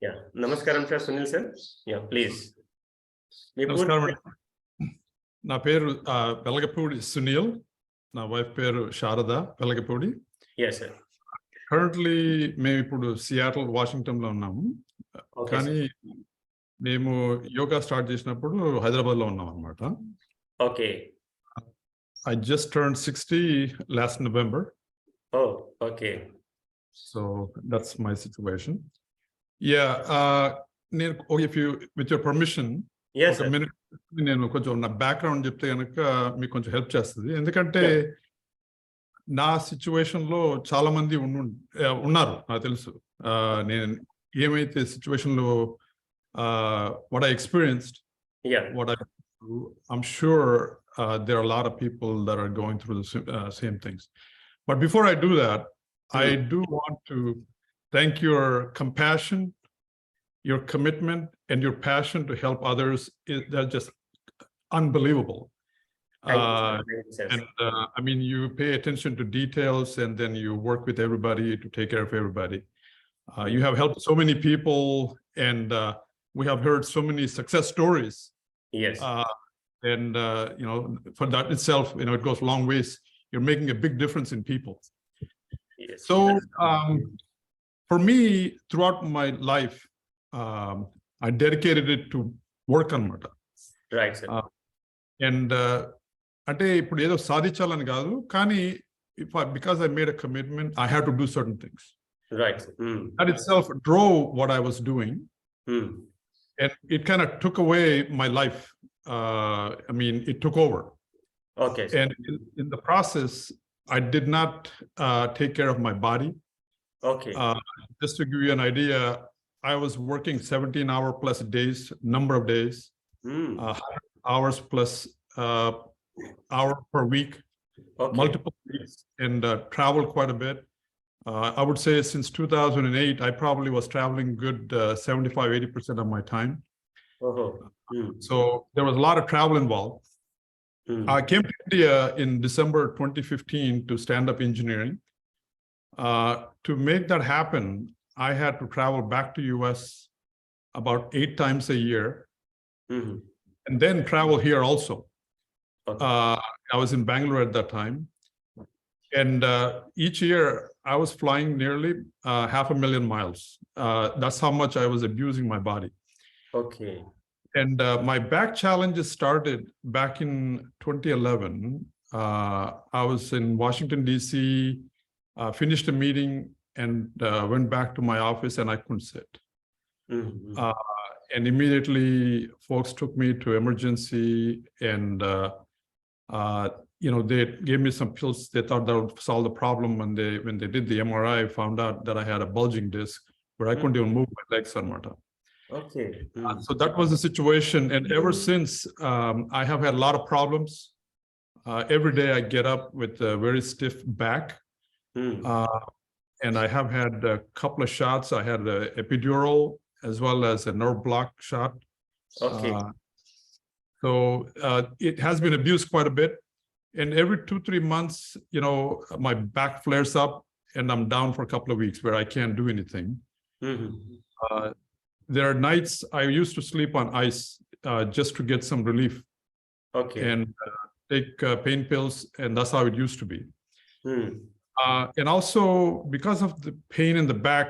Yeah. Namaskaram, sir. Sunil, sir. Yeah, please. మీ నమస్కారం పూర్తి అండి. నా పేరు వెలగపూడి సునీల్. నా వైఫ్ పేరు Sharada Velagapudi. yes, sir. Currently మేము ఇప్పుడు సియాటల్ వాషింగ్టన్లో ఉన్నాము. Okay, కానీ మేము యోగా స్టార్ట్ చేసినప్పుడు హైదరాబాద్లో ఉన్నాం అనమాట. Okay. I just turn 60 last November. Oh, okay. So that's my situation. Yeah, నేను if you with your permission Yes, ఒక sir. మినిట్ నేను కొంచెం నా బ్యాక్గ్రౌండ్ చెప్తే కనుక మీకు కొంచెం హెల్ప్ చేస్తుంది. ఎందుకంటే నా సిచ్యువేషన్లో చాలా మంది ఉన్నారు నాకు తెలుసు. నేను ఏమైతే సిచ్యువేషన్లో what I experienced, Yeah. what I'm sure there are a lot of people that are going through the same things. But before I do that, I do want to thank your compassion, your commitment, and your passion to help others. That's just unbelievable. Thank you, sir. Thank you, sir. And I mean, you pay attention to details, and then you work with everybody to take care of everybody. You have helped so many people, and we have heard so many success stories. Yes. And you know, for that itself, you know, it goes a long ways. You're making a big difference in people. Yes. So for me, throughout my life, I dedicated it to work on matter. Right, sir. And అంటే ఇప్పుడు ఏదో సాధించాలని కాదు, కానీ because I made a commitment, I had to do certain things. Right, sir. That itself drove what I was doing, and it kind of took away my life. I mean, it took over. Okay, sir. And in the process, I did not take care of my body. Okay. Just to give you an idea, I was working 17-hour plus days, number of days, 100 hours plus hour per week, Okay. multiple weeks, and travel quite a bit. I would say since 2008, I probably was traveling good 75-80% of my time. Oh. So there was a lot of travel involved. I came to India in December 2015 to stand up engineering. To make that happen, I had to travel back to US about 8 times a year, and then travel here also. Okay. I was in Bangalore at that time, and each year I was flying nearly 500,000 miles. That's how much I was abusing my body. Okay. And my back challenges started back in 2011. I was in Washington, D.C., finished a meeting, and went back to my office, and I couldn't sit. And immediately, folks took me to emergency, and you know, they gave me some pills. They thought that would solve the problem. When they did the MRI, found out that I had a bulging disc where I couldn't even move my legs, Sarmata. Okay. So that was the situation. And ever since, I have had a lot of problems. Every day I get up with a very stiff back. And I have had a couple of shots. I had an epidural as well as a nerve block shot. Okay. So it has been abused quite a bit. And every 2-3 months, you know, my back flares up and I'm down for a couple of weeks where I can't do anything. There are nights I used to sleep on ice just to get some relief. Okay. And take pain pills, and that's how it used to be. And also, because of the pain in the back,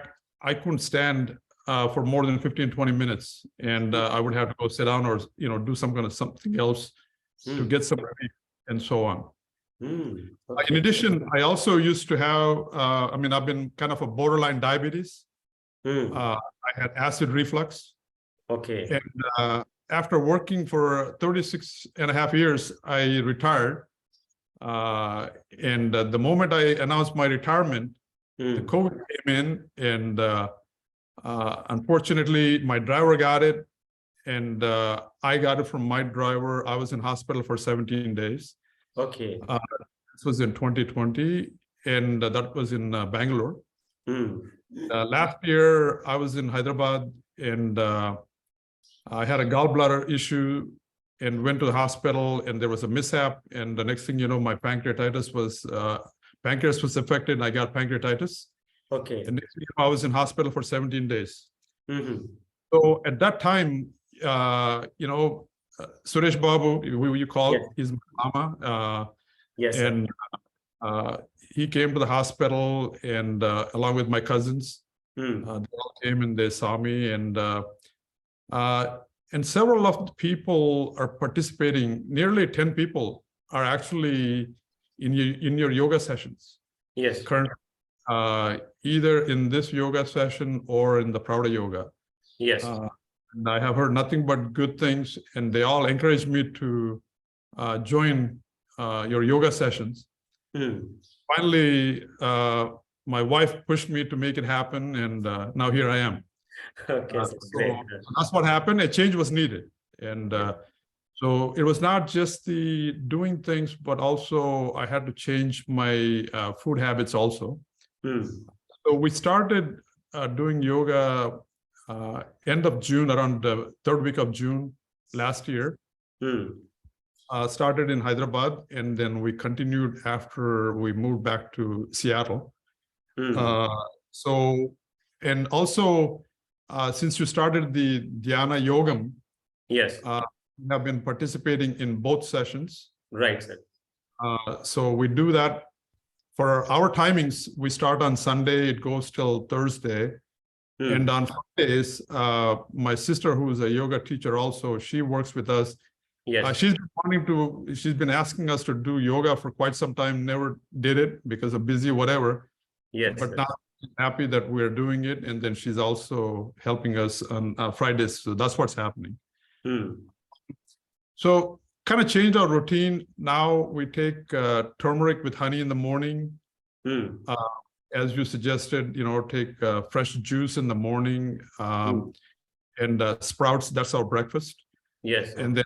I couldn't stand for more than 15-20 minutes, and I would have to go sit down or, you know, do some kind of something else to get some relief, and so on. Okay. In addition, I also used to have, I mean, I've been kind of a borderline diabetes. I had acid reflux. Okay. And after working for 36.5 years, I retired. And the moment I announced my retirement, the COVID came in, and unfortunately, my driver got it, and I got it from my driver. I was in hospital for 17 days. Okay. This was in 2020, and that was in Bangalore. Last year, I was in Hyderabad, and I had a gallbladder issue and went to the hospital, and there was a mishap. And the next thing you know, my pancreas was affected, and I got pancreatitis. Okay. And next thing you know, I was in hospital for 17 days. So at that time, Suresh Babu, who you call, Yes. is my mama. Yes, sir. And he came to the hospital, and along with my cousins, they all came and they saw me, and several of the people are participating. Nearly 10 people are actually in your yoga sessions. Yes. Currently, either in this yoga session or in the Prauda Yoga. Yes. And I have heard nothing but good things, and they all encouraged me to join your yoga sessions. Finally, my wife pushed me to make it happen, and now here I am. Okay, So great. that's what happened. A change was needed, and so it was not just the doing things, but also I had to change my food habits also. So we started doing yoga end of June, around the third week of June last year. Started in Hyderabad, and then we continued after we moved back to Seattle. And also, since you started the Dhyana Yogam, Yes. we have been participating in both sessions. Right, sir. So we do that for our timings. We start on Sunday, it goes till Thursday. And on Fridays, my sister, who is a yoga teacher also, she works with us. Yes. She's been asking us to do yoga for quite some time, never did it because of busy, whatever. Yes. But now I'm happy that we're doing it. And then she's also helping us on Fridays. So that's what's happening. So kind of changed our routine. Now we take turmeric with honey in the morning. As you suggested, take fresh juice in the morning, and sprouts. That's our breakfast. Yes. And then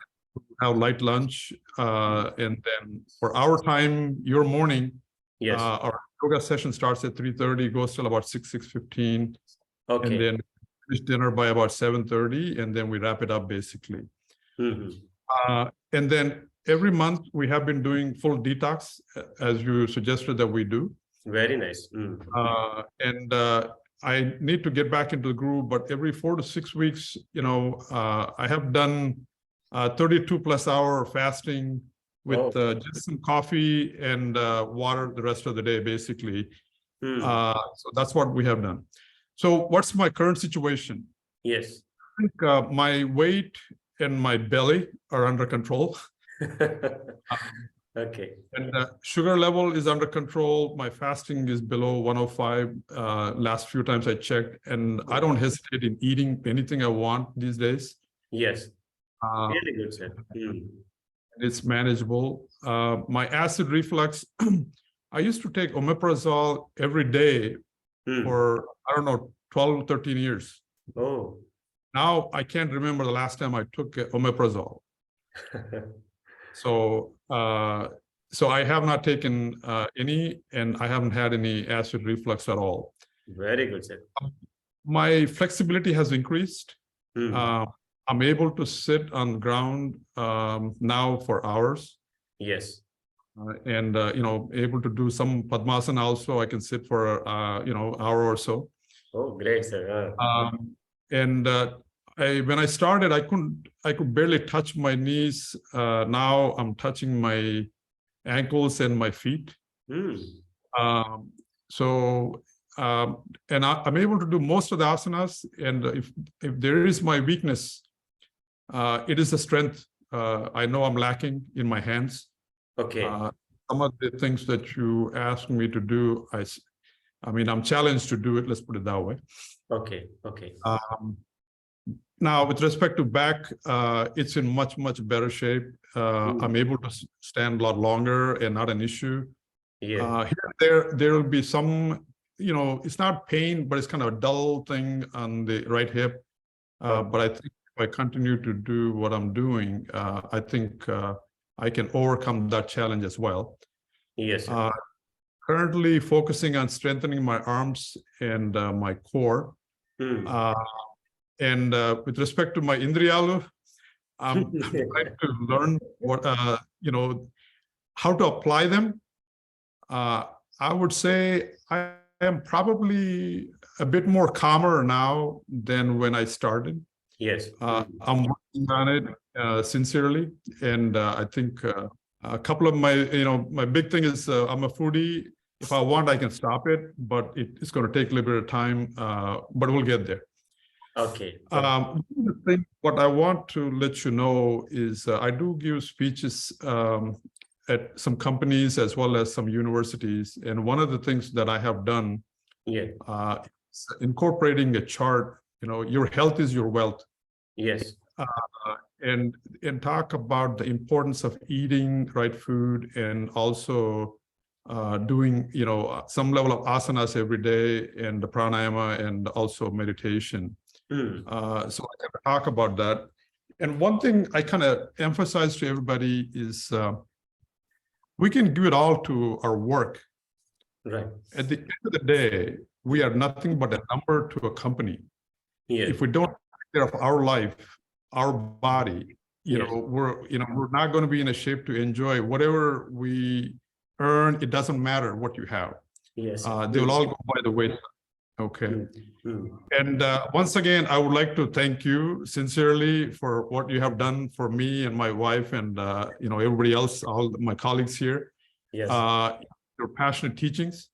have light lunch. And then for our time, your morning, Yes. our yoga session starts at 3:30, goes till about 6:15. Okay. And then finish dinner by about 7:30, and then we wrap it up basically. And then every month we have been doing full detox, as you suggested that we do. Very nice. And I need to get back into the groove, but every 4 to 6 weeks, I have done 32 plus hour fasting with just some coffee and water the rest of the day, basically. So that's what we have done. So what's my current situation? Yes. I think my weight and my belly are under control. Okay. And sugar level is under control. My fasting is below 105. Last few times I checked, and I don't hesitate in eating anything I want these days. Yes. Really good, sir. It's manageable. My acid reflux, I used to take omeprazole every day for, 12, 13 years. Oh. Now I can't remember the last time I took omeprazole. So I have not taken any, and I haven't had any acid reflux at all. Very good, sir. My flexibility has increased. I'm able to sit on the ground now for hours. Yes. And able to do some Padmasana also. I can sit for hour or so. Oh, great, sir. And when I started, I could barely touch my knees. Now I'm touching my ankles and my feet. And I'm able to do most of the asanas. And if there is my weakness, it is the strength. I know I'm lacking in my hands. Okay. Some of the things that you asked me to do, I'm challenged to do it. Let's put it that way. Okay. Okay. Now, with respect to back, it's in much, much better shape. I'm able to stand a lot longer and not an issue. Yeah. There will be some, it's not pain, but it's kind of a dull thing on the right hip. But I think if I continue to do what I'm doing, I think I can overcome that challenge as well. Yes. Sir. Currently focusing on strengthening my arms and my core. And with respect to my Indriyalu, I'm trying to learn what, how to apply them. I would say I am probably a bit more calmer now than when I started. Yes. I'm working on it sincerely, and I think a couple of my big thing is I'm a foodie. If I want, I can stop it, but it's going to take a little bit of time, but we'll get there. Okay. What I want to let you know is I do give speeches at some companies as well as some universities. And one of the things that I have done is incorporating a chart, your health is your wealth. Yes. And talk about the importance of eating right food and also doing, some level of asanas every day and the pranayama and also meditation. So I can talk about that. And one thing I kind of emphasize to everybody is we can give it all to our work. Right. At the end of the day, we are nothing but a number to a company. Yes. If we don't take care of our life, our body, we're not going to be in a shape to enjoy whatever we earn. It doesn't matter what you have. Yes. They will all go by the way. Okay. And once again, I would like to thank you sincerely for what you have done for me and my wife and everybody else, all my colleagues here. Yes. Your passionate teachings.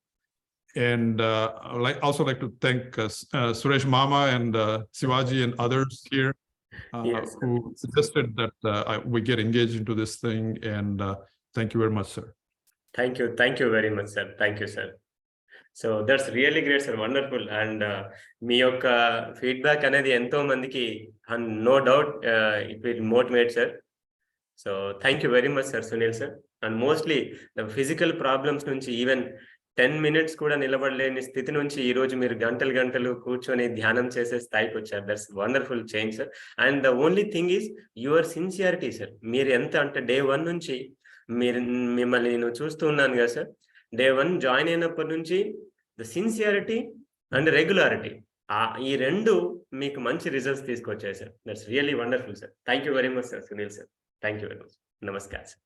And I'd also like to thank Suresh Mama and Sivaji and others here who suggested that we get engaged into this thing. And thank you very much, sir. Thank you. Thank you very much, sir. Thank you, sir. So that's really great, sir. Wonderful. And మీ యొక్క feedback అనేది ఎంతో మందికి no doubt it will motivate, sir. So thank you very much, sir, Sunil, sir. And mostly the physical problems నుంచి even 10 minutes కూడా నిలబడలేని స్థితి నుంచి ఈ రోజు మీరు గంటలు కూర్చొని ధ్యానం చేసే స్థాయికి వచ్చారు. That's wonderful change, sir. And the only thing is your sincerity, sir. మీరు ఎంత అంటే డే 1 నుంచి మిమ్మల్ని నేను చూస్తూ ఉన్నాను కదా సార్. డే 1 జాయిన్ అయినప్పటి నుంచి ద సిన్సియారిటీ అండ్ రెగ్యులారిటీ, ఈ రెండు మీకు మంచి రిజల్ట్స్ తీసుకొచ్చాయి, sir. That's really wonderful, sir. Thank you very much, sir. Sunil sir, thank you very much. నమస్కారం, సార్.